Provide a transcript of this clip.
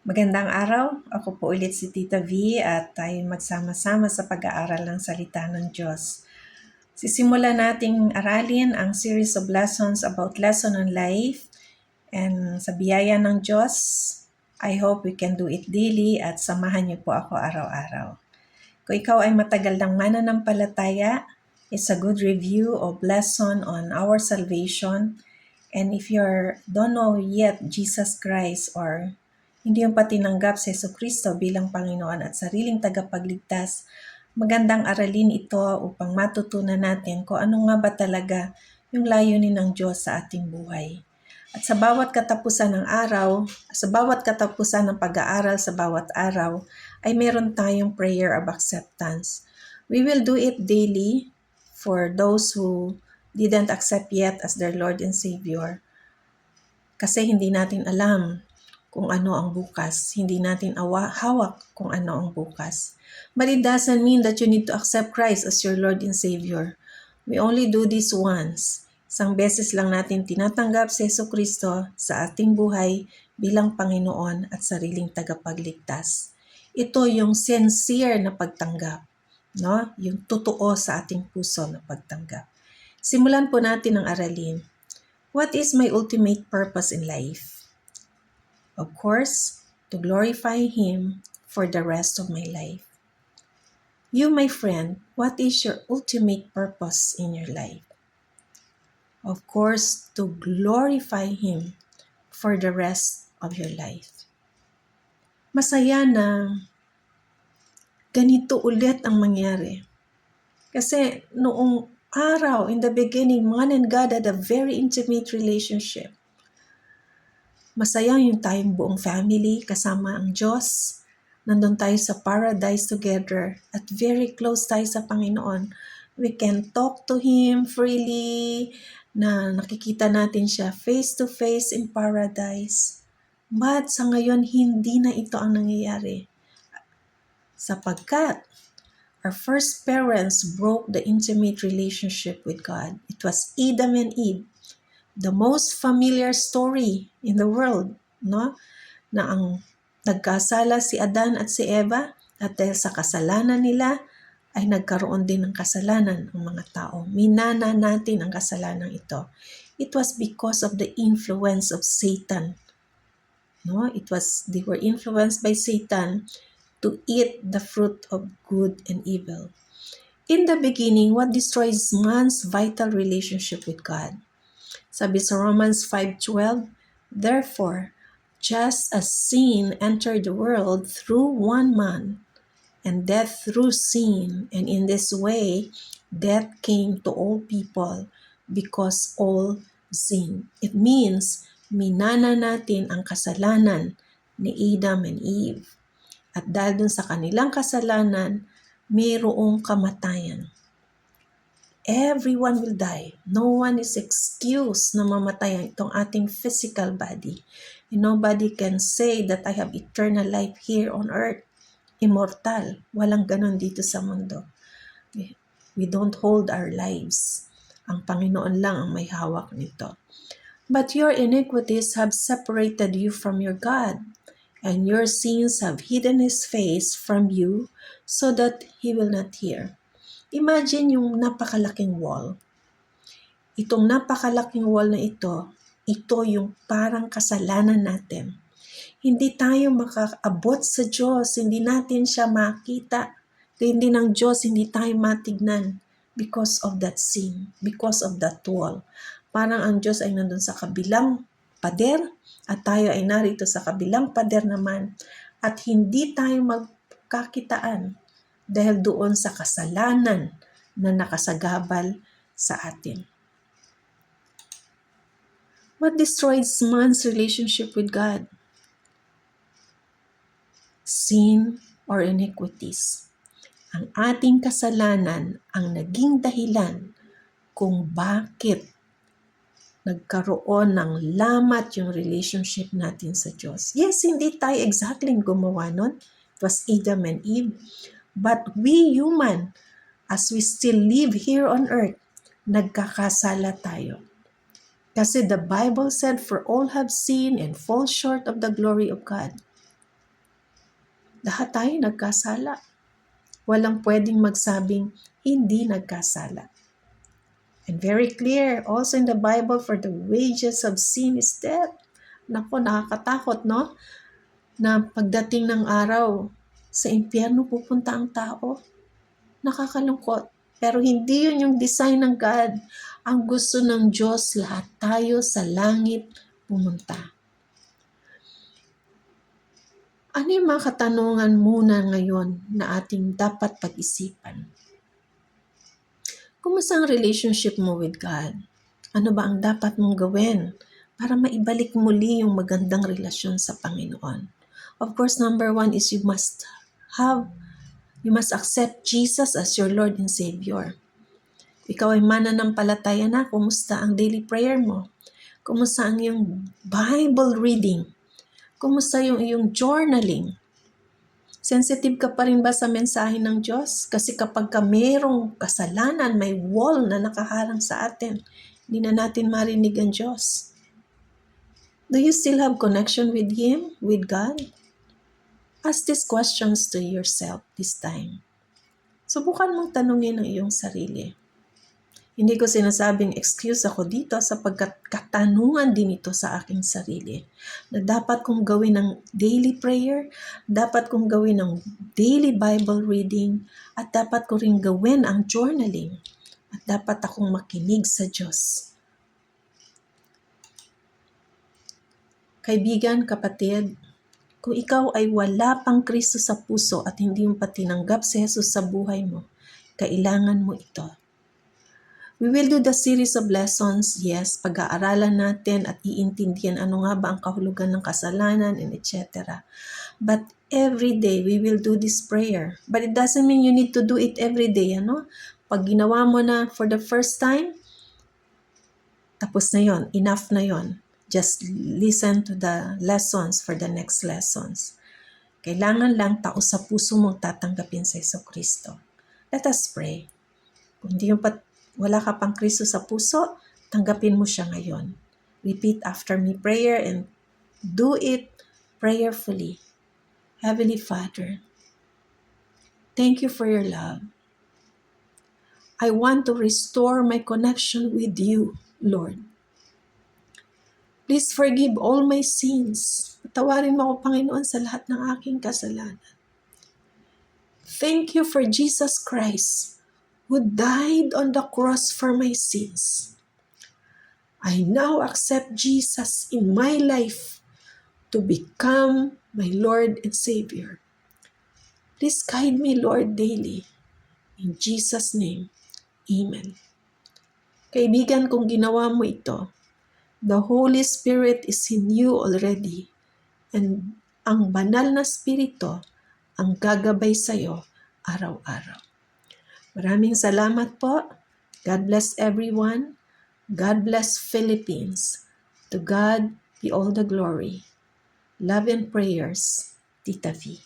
Magandang araw, ako po ulit si Tita V at tayo magsama-sama sa pag-aaral ng salita ng Diyos. Sisimulan nating aralin ang series of lessons about lesson on life, and sa biyaya ng Diyos, I hope we can do it daily at samahan niyo po ako araw-araw. Kung ikaw ay matagal ng mananampalataya, it's a good review of lesson on our salvation. And if you don't know yet Jesus Christ or hindi yung pa tinanggap si Jesucristo bilang Panginoon at sariling tagapagligtas, magandang aralin ito upang matutunan natin kung ano nga ba talaga yung layunin ng Diyos sa ating buhay. At sa bawat katapusan ng araw, sa bawat katapusan ng pag-aaral sa bawat araw, ay meron tayong prayer of acceptance. We will do it daily for those who didn't accept yet as their Lord and Savior. Kasi hindi natin alam kung ano ang bukas. Hindi natin hawak kung ano ang bukas. But it doesn't mean that you need to accept Christ as your Lord and Savior. We only do this once. Isang beses lang natin tinatanggap si Jesucristo sa ating buhay bilang Panginoon at sariling tagapagligtas. Ito yung sincere na pagtanggap, no? Yung totoo sa ating puso na pagtanggap. Simulan po natin ang aralin. What is my ultimate purpose in life? Of course, to glorify Him for the rest of my life. You, my friend, what is your ultimate purpose in your life? Of course, to glorify Him for the rest of your life. Masaya na ganito ulit ang mangyari. Kasi noong araw, in the beginning, man and God had a very intimate relationship. Masaya yung tayong buong family kasama ang Diyos. Nandun tayo sa paradise together at very close tayo sa Panginoon. We can talk to Him freely, na nakikita natin siya face to face in paradise. But sa ngayon, hindi na ito ang nangyayari. Sapagkat our first parents broke the intimate relationship with God. It was Adam and Eve. The most familiar story in the world, no? Na ang nagkasala si Adan at si Eva at dahil sa kasalanan nila ay nagkaroon din ng kasalanan ang mga tao. Minana natin ang kasalanan ito. It was because of the influence of Satan. No? They were influenced by Satan to eat the fruit of good and evil. In the beginning, what destroys man's vital relationship with God? Sabi sa Romans 5:12, therefore, just as sin entered the world through one man, and death through sin, and in this way, death came to all people because all sinned. It means, minana natin ang kasalanan ni Adam and Eve. At dahil dun sa kanilang kasalanan, mayroong kamatayan. Everyone will die. No one is excused na mamatay itong ating physical body. And nobody can say that I have eternal life here on earth. Immortal. Walang ganon dito sa mundo. We don't hold our lives. Ang Panginoon lang ang may hawak nito. But your iniquities have separated you from your God, and your sins have hidden His face from you so that He will not hear. Imagine yung napakalaking wall. Itong napakalaking wall na ito yung parang kasalanan natin. Hindi tayo makaabot sa Diyos, hindi natin siya makita. Hindi ng Diyos, hindi tayo matignan because of that sin, because of that wall. Parang ang Diyos ay nandun sa kabilang pader at tayo ay narito sa kabilang pader naman at hindi tayo magkakitaan dahil doon sa kasalanan na nakasagabal sa atin. What destroys man's relationship with God? Sin or iniquities. Ang ating kasalanan ang naging dahilan kung bakit nagkaroon ng lamat yung relationship natin sa Diyos. Yes, hindi tayo exactly gumawa nun. It was Adam and Eve. But we human, as we still live here on earth, nagkakasala tayo. Kasi the Bible said, for all have sinned and fall short of the glory of God. Lahat tayo nagkasala. Walang pwedeng magsabing hindi nagkasala. And very clear, also in the Bible, for the wages of sin is death. Nako, nakakatakot, no? Na pagdating ng araw, sa impyerno pupunta ang tao. Nakakalungkot. Pero hindi yun yung design ng God. Ang gusto ng Diyos, lahat tayo sa langit pumunta. Ano yung mga katanungan muna ngayon na ating dapat pag-isipan? Kumusta ang relationship mo with God? Ano ba ang dapat mong gawin para maibalik muli yung magandang relasyon sa Panginoon? Of course, number one is you must accept Jesus as your Lord and Savior. Ikaw ay mananampalataya na, kumusta ang daily prayer mo? Kumusta ang iyong Bible reading? Kumusta yung iyong journaling? Sensitive ka pa rin ba sa mensahe ng Diyos? Kasi kapag merong kasalanan, may wall na nakaharang sa atin, hindi na natin marinig ang Diyos. Do you still have connection with Him, with God? Ask these questions to yourself this time. Subukan mong tanungin ang iyong sarili. Hindi ko sinasabing excuse ako dito sapagkat katanungan din ito sa aking sarili. Na dapat kong gawin ng daily prayer, dapat kong gawin ng daily Bible reading, at dapat ko rin gawin ang journaling. At dapat akong makinig sa Diyos. Kaibigan, kapatid, kung ikaw ay wala pang Kristo sa puso at hindi mo pa tinanggap si Jesus sa buhay mo, kailangan mo ito. We will do the series of lessons, yes, pag-aaralan natin at iintindihan ano nga ba ang kahulugan ng kasalanan and etc. But every day, we will do this prayer. But it doesn't mean you need to do it every day, ano? Pag ginawa mo na for the first time, tapos na yon, enough na yon. Just listen to the lessons for the next lessons. Kailangan lang tao sa puso mong tatanggapin sa Jesucristo. Let us pray. Kung hindi yung wala ka pang Kristo sa puso, tanggapin mo siya ngayon. Repeat after me prayer and do it prayerfully. Heavenly Father, thank you for your love. I want to restore my connection with you, Lord. Please forgive all my sins. Patawarin mo ako, Panginoon, sa lahat ng aking kasalanan. Thank you for Jesus Christ, who died on the cross for my sins. I now accept Jesus in my life to become my Lord and Savior. Please guide me, Lord, daily. In Jesus' name, Amen. Kaibigan, kung ginawa mo ito, the Holy Spirit is in you already, and ang banal na Espiritu ang gagabay sa iyo araw-araw. Maraming salamat po. God bless everyone. God bless Philippines. To God be all the glory. Love and prayers, Tita V.